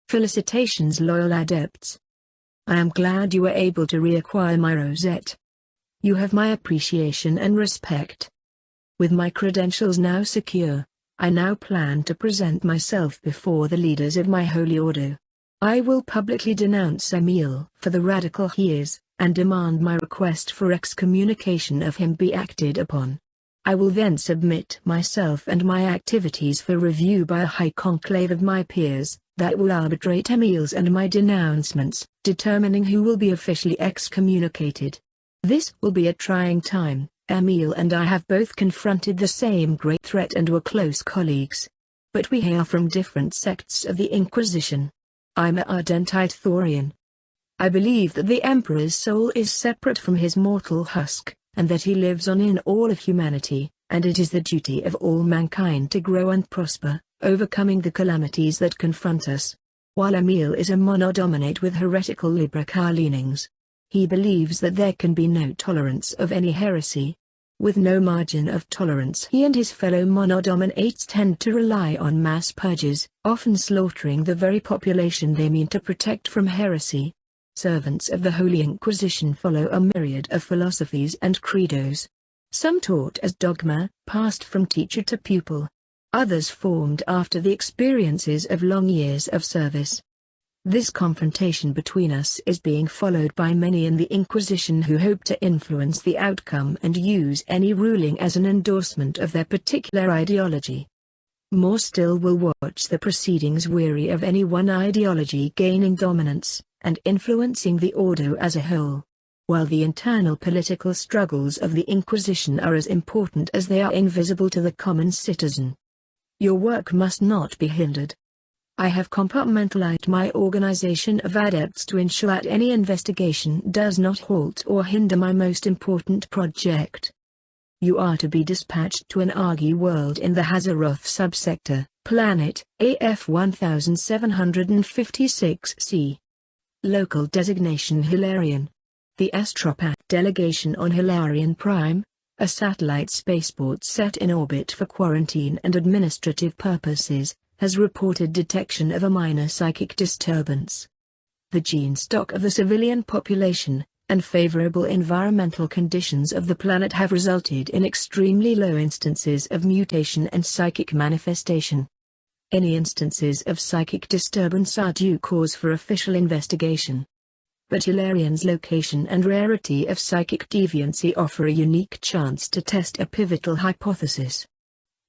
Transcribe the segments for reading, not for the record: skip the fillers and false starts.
Felicitations, loyal adepts. I am glad you were able to reacquire my rosette. You have my appreciation and respect. With my credentials now secure, I now plan to present myself before the leaders of my holy order. I will publicly denounce Emil for the radical he is, and demand my request for excommunication of him be acted upon. I will then submit myself and my activities for review by a high conclave of my peers, that will arbitrate Emil's and my denouncements, determining who will be officially excommunicated. This will be a trying time. Emil and I have both confronted the same great threat and were close colleagues. But we hail from different sects of the Inquisition. I'm an Ardentite Thorian. I believe that the Emperor's soul is separate from his mortal husk, and that he lives on in all of humanity, and it is the duty of all mankind to grow and prosper, overcoming the calamities that confront us. While Emil is a Monodominate with heretical Libricar leanings, he believes that there can be no tolerance of any heresy. With no margin of tolerance, he and his fellow Monodominates tend to rely on mass purges, often slaughtering the very population they mean to protect from heresy. Servants of the Holy Inquisition follow a myriad of philosophies and credos. Some taught as dogma, passed from teacher to pupil. Others formed after the experiences of long years of service. This confrontation between us is being followed by many in the Inquisition who hope to influence the outcome and use any ruling as an endorsement of their particular ideology. More still will watch the proceedings weary of any one ideology gaining dominance and influencing the ordo as a whole. While the internal political struggles of the Inquisition are as important as they are invisible to the common citizen. Your work must not be hindered. I have compartmentalized my organization of adepts to ensure that any investigation does not halt or hinder my most important project. You are to be dispatched to an Argy world in the Hazaroth subsector, planet AF 1756C. Local designation Hilarion. The Astropath delegation on Hilarion Prime, a satellite spaceport set in orbit for quarantine and administrative purposes, has reported detection of a minor psychic disturbance. The gene stock of the civilian population, and favorable environmental conditions of the planet have resulted in extremely low instances of mutation and psychic manifestation. Any instances of psychic disturbance are due cause for official investigation. But Hilarion's location and rarity of psychic deviancy offer a unique chance to test a pivotal hypothesis.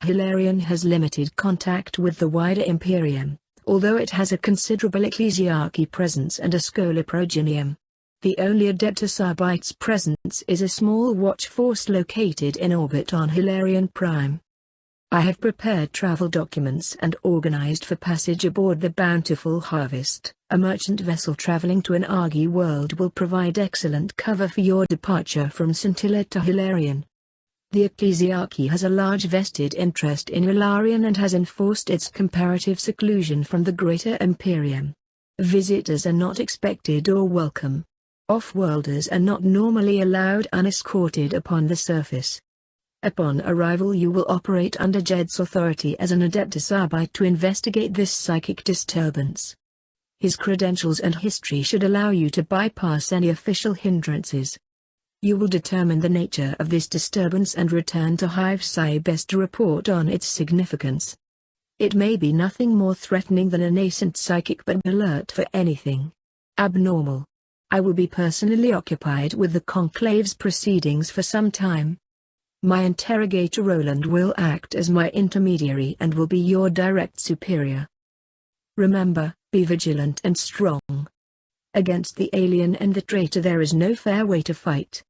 Hilarion has limited contact with the wider Imperium, although it has a considerable ecclesiarchy presence and a schola progenium. The only Adeptus Arbite's presence is a small watch force located in orbit on Hilarion Prime. I have prepared travel documents and organized for passage aboard the Bountiful Harvest. A merchant vessel traveling to an Argy world will provide excellent cover for your departure from Scintilla to Hilarion. The Ecclesiarchy has a large vested interest in Hilarion and has enforced its comparative seclusion from the Greater Imperium. Visitors are not expected or welcome. Off-worlders are not normally allowed unescorted upon the surface. Upon arrival you will operate under Jed's authority as an Adeptus Arbite to investigate this psychic disturbance. His credentials and history should allow you to bypass any official hindrances. You will determine the nature of this disturbance and return to Hive Psi best to report on its significance. It may be nothing more threatening than a nascent psychic, but alert for anything abnormal. I will be personally occupied with the conclave's proceedings for some time. My interrogator Roland will act as my intermediary and will be your direct superior. Remember, be vigilant and strong. Against the alien and the traitor there is no fair way to fight.